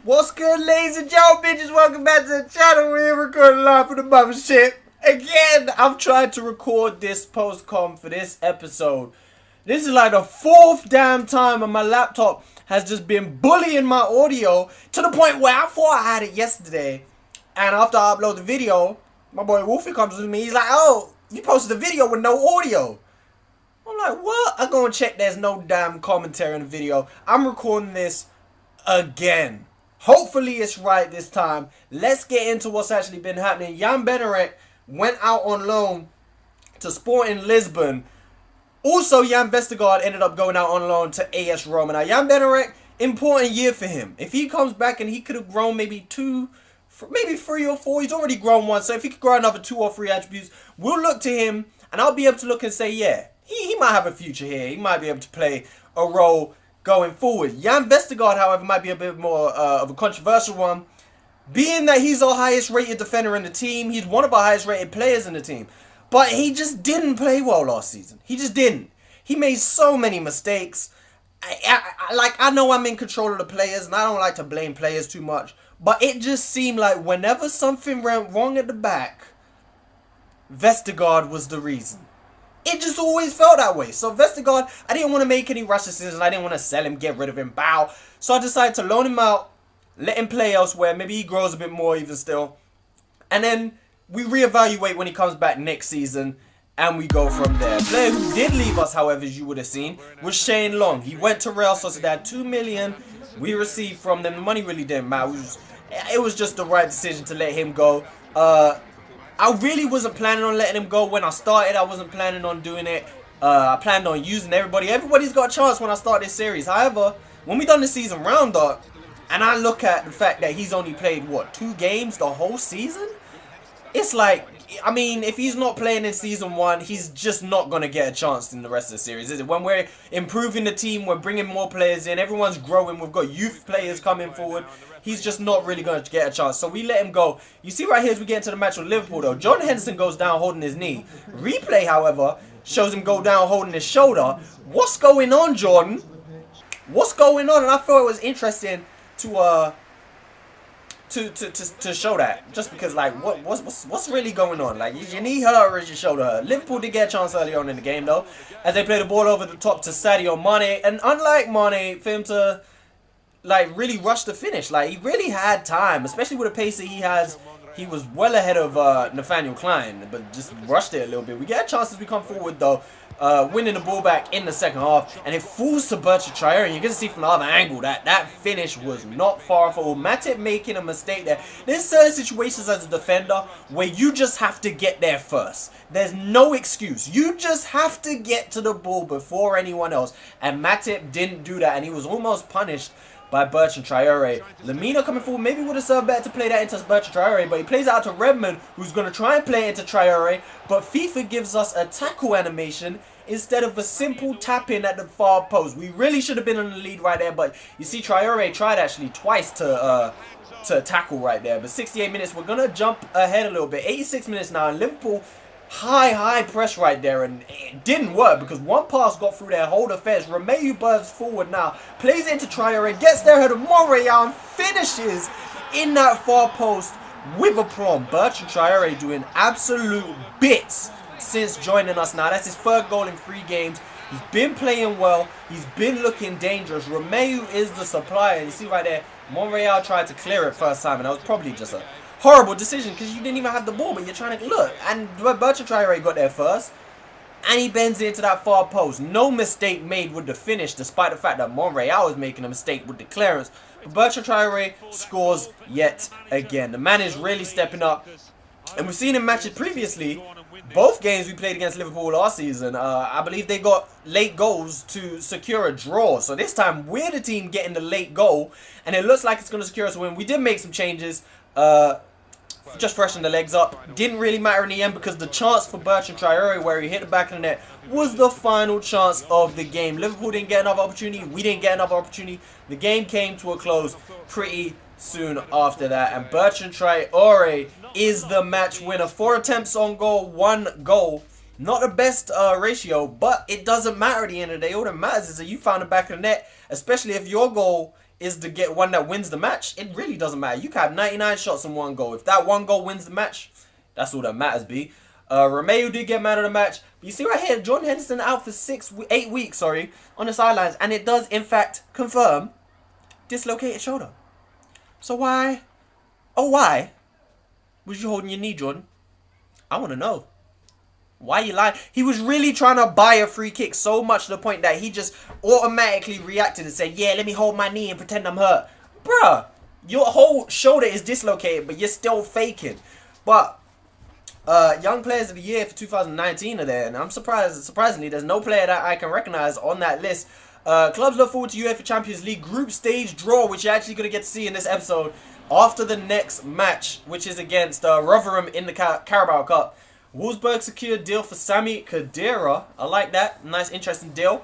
What's good, ladies and gentlemen? Bitches, welcome back to the channel. We're recording live from the mothership. Again, I'm trying to record this post-com for this episode. This is like the fourth damn time and my laptop has just been bullying my audio to the point where I thought I had it yesterday. And after I upload the video, my boy Wolfie comes with me. He's like, oh, you posted a video with no audio. I'm like, what? I go and check, there's no damn commentary in the video. I'm recording this again. Hopefully it's right this time. Let's get into what's actually been happening. Jan Bednarek went out on loan to Sporting Lisbon. Also, Jan Vestergaard ended up going out on loan to AS Roma. Now, Jan Bednarek, important year for him. If he comes back and he could have grown maybe 2, maybe 3 or 4. He's already grown 1. So if he could grow another 2 or 3 attributes, we'll look to him and I'll be able to look and say, yeah, he might have a future here. He might be able to play a role going forward. Jan Vestergaard, however, might be a bit more of a controversial one, being that he's our highest rated defender in the team. He's one of our highest rated players in the team. But he just didn't play well last season. He just didn't. He made so many mistakes. I know I'm in control of the players and I don't like to blame players too much. But it just seemed like whenever something went wrong at the back, Vestergaard was the reason. It just always felt that way. So Vestergaard, I didn't want to make any rush decisions. I didn't want to sell him, get rid of him, bow. So I decided to loan him out, let him play elsewhere. Maybe he grows a bit more even still. And then we reevaluate when he comes back next season. And we go from there. Player who did leave us, however, as you would have seen, was Shane Long. He went to Real Sociedad. 2 million we received from them. The money really didn't matter. It was just the right decision to let him go. I really wasn't planning on letting him go when I started. I wasn't planning on doing it. I planned on using everybody. Everybody's got a chance when I start this series. However, when we done the season roundup, and I look at the fact that he's only played, what, 2 games the whole season? It's like, I mean, if he's not playing in season 1, he's just not going to get a chance in the rest of the series, is it? When we're improving the team, we're bringing more players in, everyone's growing, we've got youth players coming forward, he's just not really going to get a chance. So we let him go. You see right here as we get into the match with Liverpool, though, John Henderson goes down holding his knee. Replay, however, shows him go down holding his shoulder. What's going on, Jordan? What's going on? And I thought it was interesting to show that, just because, like, what's really going on? Like, is your knee hurt or is your shoulder hurt? Liverpool did get a chance early on in the game, though, as they play the ball over the top to Sadio Mane. And unlike Mane, for him to, like, really rush the finish, like, he really had time, especially with the pace that he has. He was well ahead of Nathaniel Klein, but just rushed it a little bit. We get a chance as we come forward, though, winning the ball back in the second half, and it falls to Bertrand Traore, and you can see from the other angle that finish was not far off. Matip making a mistake there. There's certain situations as a defender where you just have to get there first. There's no excuse. You just have to get to the ball before anyone else, and Matip didn't do that, and he was almost punished by Bertrand Traore. Lamina coming forward, maybe would have served better to play that into Bertrand Traore, but he plays it out to Redmond, who's going to try and play it into Traore, but FIFA gives us a tackle animation instead of a simple tap-in at the far post. We really should have been in the lead right there, but you see Traore tried actually twice to tackle right there. But 68 minutes, we're going to jump ahead a little bit. 86 minutes now, and Liverpool high press right there, and it didn't work because one pass got through their whole defense. Romeo bursts forward now, plays it into Traore, gets there ahead of Monreal, and finishes in that far post with aplomb. Bertrand Traore doing absolute bits since joining us now. That's his 3rd goal in 3 games. He's been playing well. He's been looking dangerous. Romeo is the supplier. You see right there, Monreal tried to clear it first time, and that was probably just a horrible decision because you didn't even have the ball, but you're trying to look. And Bertrand Traore got there first, and he bends into that far post. No mistake made with the finish, despite the fact that Monreal was making a mistake with the clearance. But Bertrand Traore scores yet again. The man is really stepping up, and we've seen him matches previously. Both games we played against Liverpool last season, I believe they got late goals to secure a draw. So this time we're the team getting the late goal, and it looks like it's going to secure us a win. We did make some changes. Just freshen the legs up. Didn't really matter in the end because the chance for Bertrand Traore where he hit the back of the net was the final chance of the game. Liverpool didn't get another opportunity. We didn't get another opportunity. The game came to a close pretty soon after that. And Bertrand Traore is the match winner. 4 attempts on goal, 1 goal. Not the best ratio, but it doesn't matter at the end of the day. All that matters is that you found the back of the net, especially if your goal is to get one that wins the match, it really doesn't matter. You can have 99 shots and 1 goal. If that 1 goal wins the match, that's all that matters, B. Romeo did get man of the match. But you see right here, Jordan Henderson out for 8 weeks, on the sidelines. And it does, in fact, confirm dislocated shoulder. So why, why was you holding your knee, Jordan? I want to know. Why you lying? He was really trying to buy a free kick so much to the point that he just automatically reacted and said, yeah, let me hold my knee and pretend I'm hurt. Bruh, your whole shoulder is dislocated, but you're still faking. But Young Players of the Year for 2019 are there, and I'm surprisingly, there's no player that I can recognize on that list. Clubs look forward to UEFA Champions League group stage draw, which you're actually going to get to see in this episode after the next match, which is against Rotherham in the Carabao Cup. Wolfsburg secured deal for Sami Khedira. I like that. Nice, interesting deal.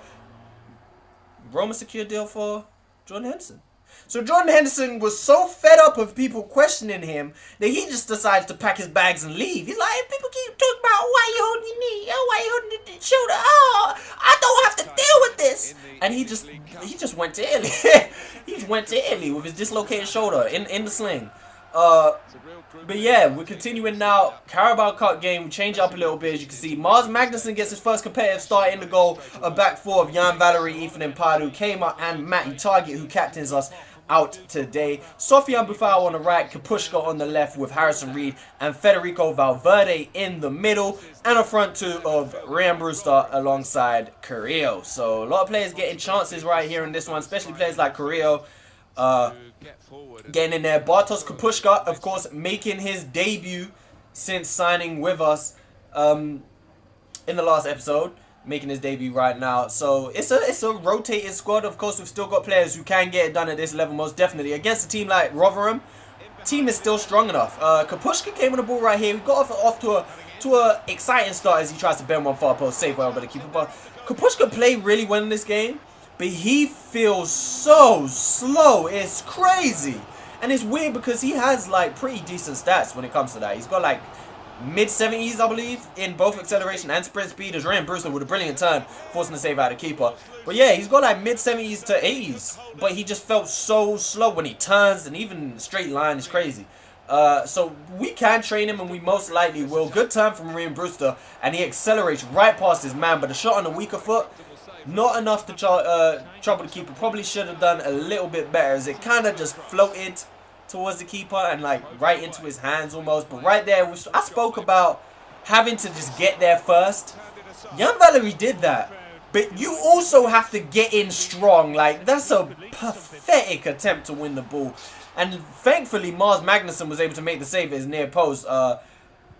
Roma secured deal for Jordan Henderson. So Jordan Henderson was so fed up of people questioning him that he just decided to pack his bags and leave. He's like, people keep talking about why you holding your knee, why you holding your shoulder. Oh, I don't have to deal with this. And he just went to Italy. He went to Italy with his dislocated shoulder in the sling. But yeah, we're continuing now. Carabao Cup game, we change up a little bit as you can see. Mars Magnuson gets his first competitive start in the goal. A back four of Jan Valery, Ethan Impadu, Kema and Matty Target, who captains us out today. Sofian Buffal on the right, Kapushka on the left with Harrison Reed and Federico Valverde in the middle. And a front two of Ryan Brewster alongside Carrillo. So a lot of players getting chances right here in this one, especially players like Carrillo. Getting in there. Bartosz Kapushka, of course, making his debut since signing with us in the last episode. Making his debut right now. So it's a rotated squad. Of course, we've still got players who can get it done at this level, most definitely. Against a team like Rotherham, team is still strong enough. Kapushka came on the ball right here. We got off to a exciting start as he tries to bend one far post. Save well by the keeper. But Kapushka played really well in this game. But he feels so slow. It's crazy. And it's weird because he has like pretty decent stats when it comes to that. He's got like mid-70s, I believe, in both acceleration and sprint speed. As Ryan Brewster with a brilliant turn, forcing the save out of the keeper. But yeah, he's got like mid-70s to 80s. But he just felt so slow when he turns, and even straight line is crazy. So we can train him, and we most likely will. Good turn from Ryan Brewster, and he accelerates right past his man. But the shot on the weaker foot, not enough to trouble the keeper. Probably should have done a little bit better, as it kind of just floated towards the keeper and like right into his hands almost. But right there, I spoke about having to just get there first. Jan Valery did that, but you also have to get in strong. Like, that's a pathetic attempt to win the ball. And thankfully, Mars Magnuson was able to make the save at his near post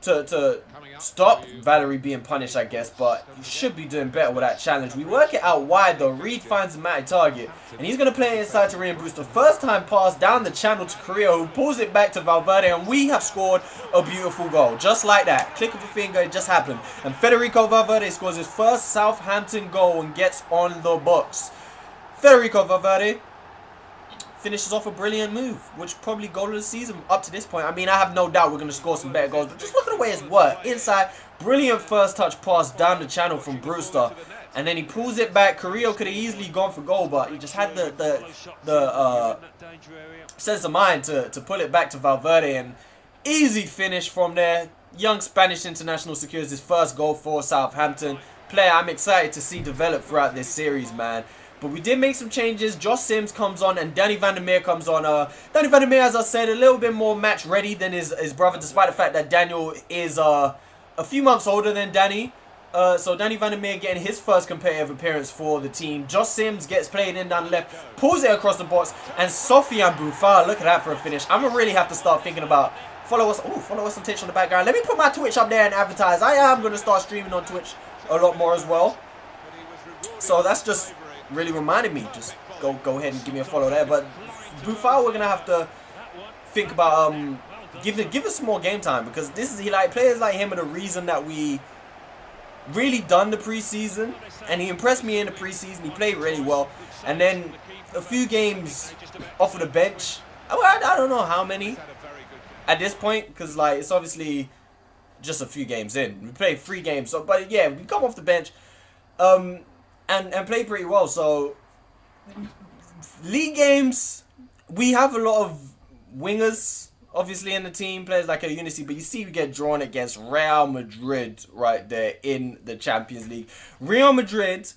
to stop Valery being punished, I guess. But he should be doing better with that challenge. We work it out wide though. Reed finds a Matty Target, and he's going to play it inside to Ryan Brewster. First time pass down the channel to Carrillo, who pulls it back to Valverde, and we have scored a beautiful goal. Just like that. Click of a finger, it just happened. And Federico Valverde scores his first Southampton goal and gets on the box. Federico Valverde finishes off a brilliant move, which probably goal of the season up to this point. I mean, I have no doubt we're going to score some better goals, but just look at the way it's worked. Inside, brilliant first touch pass down the channel from Brewster, and then he pulls it back. Carrillo could have easily gone for goal, but he just had the sense of mind to pull it back to Valverde, and easy finish from there. Young Spanish international secures his first goal for Southampton. Player I'm excited to see develop throughout this series, man. But we did make some changes. Josh Sims comes on and Danny Van der Meer comes on. Danny Van der Meer, as I said, a little bit more match ready than his brother, despite the fact that Daniel is a few months older than Danny. So Danny Van der Meer getting his first competitive appearance for the team. Josh Sims gets played in down the left, pulls it across the box, and Sofian Buffal, look at that for a finish. I'm going to really have to start thinking about, follow us on Twitch on the background. Let me put my Twitch up there and advertise. I am going to start streaming on Twitch a lot more as well. So that's just really reminded me, just go ahead and give me a follow there. But Buffal, we're gonna have to think about give us some more game time, because this is players like him are the reason that we really done the preseason, and he impressed me in the preseason. He played really well, and then a few games off of the bench. I don't know how many at this point, because like it's obviously just a few games in. We played 3 games, so but yeah, we come off the bench. And play pretty well. So league games we have a lot of wingers, obviously, in the team, players like a Unity, but you see we get drawn against Real Madrid right there in the Champions League. Real Madrid,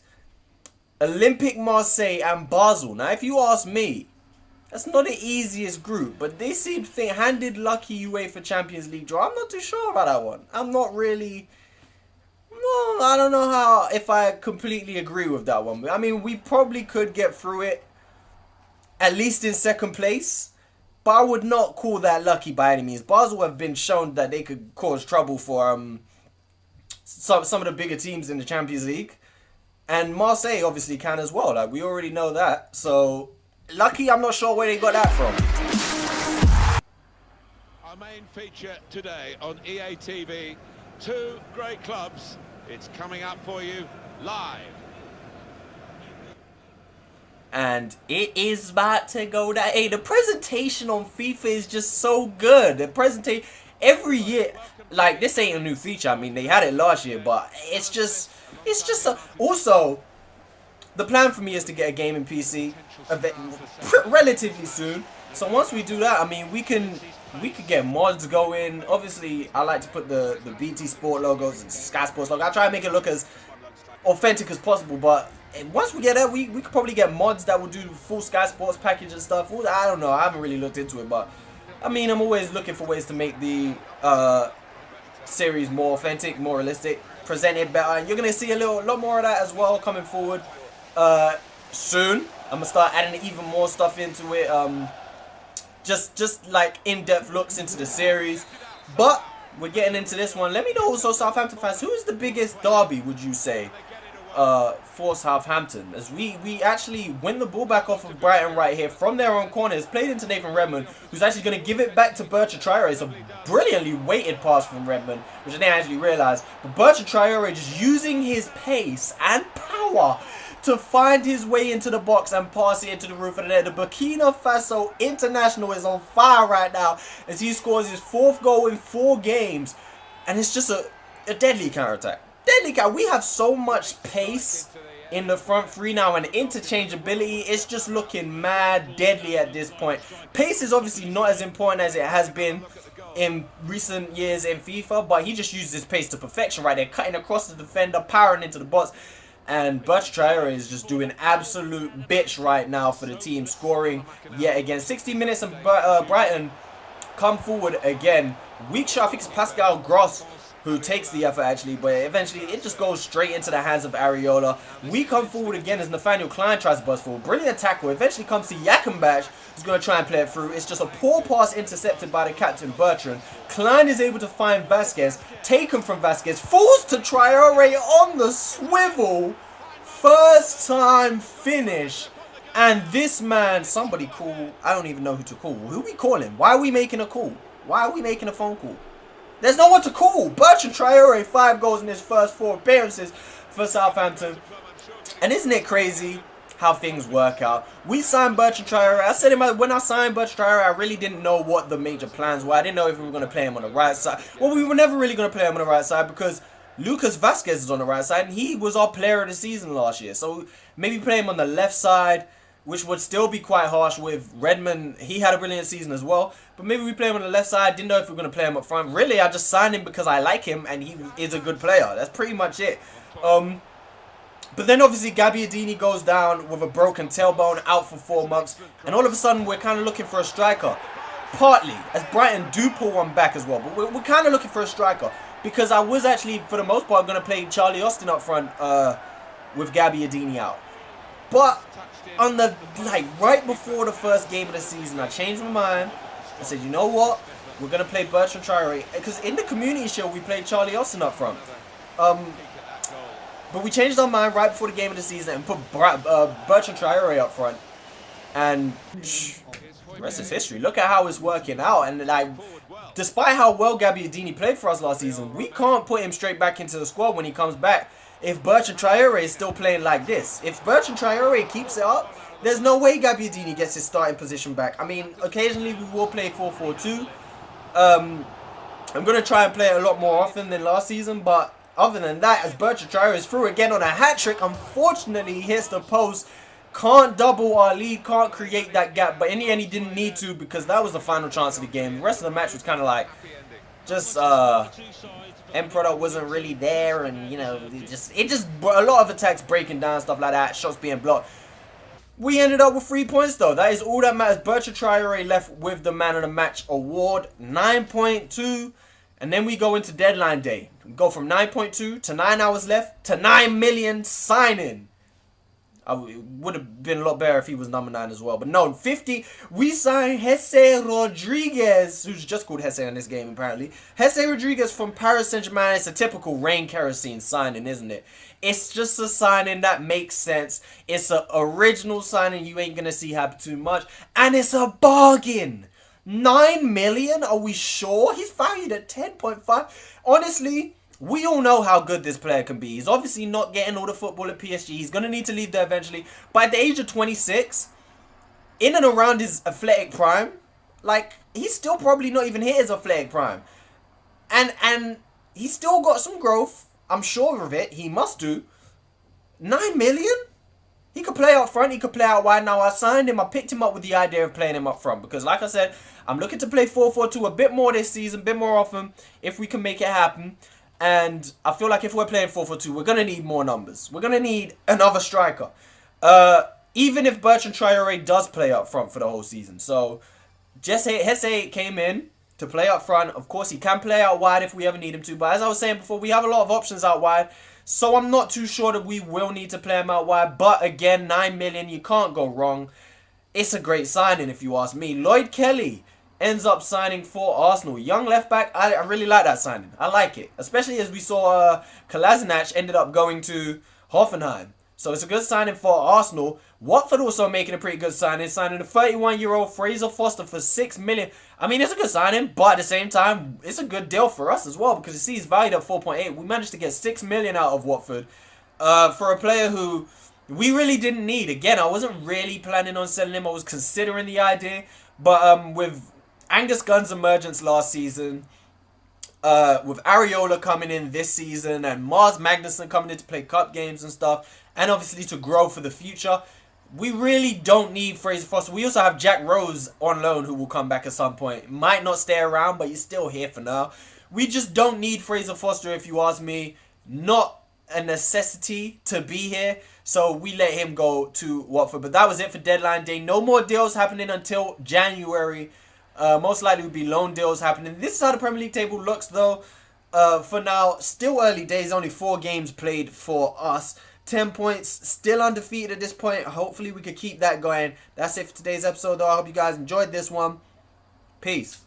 Olympique Marseille, and Basel. Now, if you ask me, that's not the easiest group, but they seem to think handed lucky UEFA Champions League draw. I'm not too sure about that one. I'm not really... Well, I don't know if I completely agree with that one. I mean, we probably could get through it, at least in second place. But I would not call that lucky by any means. Basel have been shown that they could cause trouble for some of the bigger teams in the Champions League. And Marseille obviously can as well. Like, we already know that. So, lucky, I'm not sure where they got that from. Our main feature today on EA TV, two great clubs. It's coming up for you live. And it is about to go down. Hey, the presentation on FIFA is just so good. The presentation, every year, like, this ain't a new feature. I mean, they had it last year, but it's just also, the plan for me is to get a gaming PC relatively soon. So once we do that, I mean, we could get mods going. Obviously, I like to put the BT Sport logos and Sky Sports logo. I try to make it look as authentic as possible, but once we get that, we could probably get mods that will do full Sky Sports package and stuff. I don't know. I haven't really looked into it, but I mean, I'm always looking for ways to make the series more authentic, more realistic, present it better. And you're gonna see a lot more of that as well coming forward soon. I'm gonna start adding even more stuff into it. Just like in-depth looks into the series. But we're getting into this one. Let me know also, Southampton fans, who is the biggest derby, would you say, for Southampton? As we actually win the ball back off of Brighton right here from their own corner. It's played into Nathan Redmond, who's actually going to give it back to Bertrand Traore. It's a brilliantly weighted pass from Redmond, which I didn't actually realise. But Bertrand Traore just using his pace and power to find his way into the box and pass it into the roof of the net. The Burkina Faso international is on fire right now as he scores his 4th goal in 4 games. And it's just a deadly counter-attack. Deadly counter. We have so much pace in the front three now and interchangeability. It's just looking mad deadly at this point. Pace is obviously not as important as it has been in recent years in FIFA, but he just uses his pace to perfection right there, cutting across the defender, powering into the box. And Bertrand Traore is just doing absolute bitch right now for the team, scoring yet again. 60 minutes and Brighton come forward again. Weak shot, I think it's Pascal Gross who takes the effort actually, but eventually it just goes straight into the hands of Areola. We come forward again as Nathaniel Klein tries to bust forward. Brilliant tackle. Eventually comes to Yakumbach, who's going to try and play it through. It's just a poor pass intercepted by the captain Bertrand. Klein is able to find Vasquez, taken from Vasquez, falls to Traore on the swivel. First time finish. And this man, somebody call, I don't even know who to call. Who we calling? Why are we making a call? Why are we making a phone call? There's no one to call. Bertrand Traore, 5 goals in his first 4 appearances for Southampton. And isn't it crazy how things work out? We signed Bertrand Traore. I said when I signed Bertrand Traore, I really didn't know what the major plans were. I didn't know if we were going to play him on the right side. Well, we were never really going to play him on the right side because Lucas Vasquez is on the right side and he was our player of the season last year. So maybe play him on the left side, which would still be quite harsh with Redmond. He had a brilliant season as well. But maybe we play him on the left side. Didn't know if we were going to play him up front. Really, I just signed him because I like him and he is a good player. That's pretty much it. But then obviously Gabbiadini goes down with a broken tailbone, out for 4 months. And all of a sudden we're kind of looking for a striker. Partly, as Brighton do pull one back as well. But we're kind of looking for a striker. Because I was actually, for the most part, going to play Charlie Austin up front with Gabbiadini out. But on the right before the first game of the season, I changed my mind. I said, you know what? We're going to play Bertrand Traore. Because in the Community Shield, we played Charlie Austin up front. But we changed our mind right before the game of the season and put Bertrand Traore up front. And the rest is history. Look at how it's working out. And despite how well Gabbiadini played for us last season, we can't put him straight back into the squad when he comes back if Bertrand Traore is still playing like this. If Bertrand Traore keeps it up, there's no way Gabbiadini gets his starting position back. I mean, occasionally we will play 4-4-2. I'm going to try and play it a lot more often than last season, but other than that, as Bertrand Traore is through again on a hat-trick, unfortunately he hits the post. Can't double our lead, can't create that gap. But in the end, he didn't need to because that was the final chance of the game. The rest of the match was kind of like just end product wasn't really there, and you know, it just a lot of attacks breaking down, stuff like that, shots being blocked. We ended up with 3 points though. That is all that matters. Bertrand Traore left with the man of the match award, 9.2. And then we go into deadline day. We go from 9.2 to 9 hours left to 9 million signing. It would have been a lot better if he was number 9 as well. But no, 50. We signed Jesse Rodriguez, who's just called Jesse in this game apparently. Jesse Rodriguez from Paris Saint-Germain. It's a typical RainKeroseneyt signing, isn't it? It's just a signing that makes sense. It's an original signing you ain't going to see happen too much. And it's a bargain. 9 million? Are we sure? He's valued at 10.5. Honestly, we all know how good this player can be. He's obviously not getting all the football at PSG. He's going to need to leave there eventually. But at the age of 26, in and around his athletic prime, like, he's still probably not even hit his athletic prime. And he's still got some growth. I'm sure of it. He must do. 9 million? He could play up front. He could play out wide. Now, I signed him. I picked him up with the idea of playing him up front. Because, like I said, I'm looking to play 4-4-2 a bit more this season. A bit more often. If we can make it happen. And I feel like if we're playing 4-4-2, we're going to need more numbers. We're going to need another striker. Even if Bertrand Traore does play up front for the whole season. So, Hesse came in to play up front. Of course, he can play out wide if we ever need him to. But as I was saying before, we have a lot of options out wide. So I'm not too sure that we will need to play him out wide. But again, 9 million, you can't go wrong. It's a great signing if you ask me. Lloyd Kelly ends up signing for Arsenal. Young left back. I really like that signing. I like it. Especially as we saw Kolasinac ended up going to Hoffenheim. So it's a good signing for Arsenal. Watford also making a pretty good signing. Signing a 31-year-old Fraser Foster for 6 million. I mean, it's a good signing, but at the same time, it's a good deal for us as well because you see he's valued at 4.8. We managed to get 6 million out of Watford for a player who we really didn't need. Again, I wasn't really planning on selling him. I was considering the idea. But with Angus Gunn's emergence last season, with Areola coming in this season, and Mars Magnuson coming in to play cup games and stuff, and obviously to grow for the future, we really don't need Fraser Foster. We also have Jack Rose on loan who will come back at some point. Might not stay around, but he's still here for now. We just don't need Fraser Foster, if you ask me. Not a necessity to be here. So we let him go to Watford. But that was it for deadline day. No more deals happening until January. Most likely will be loan deals happening. This is how the Premier League table looks though. For now, still early days. Only 4 games played for us. 10 points. Still undefeated at this point. Hopefully we could keep that going. That's it for today's episode though. I hope you guys enjoyed this one. Peace.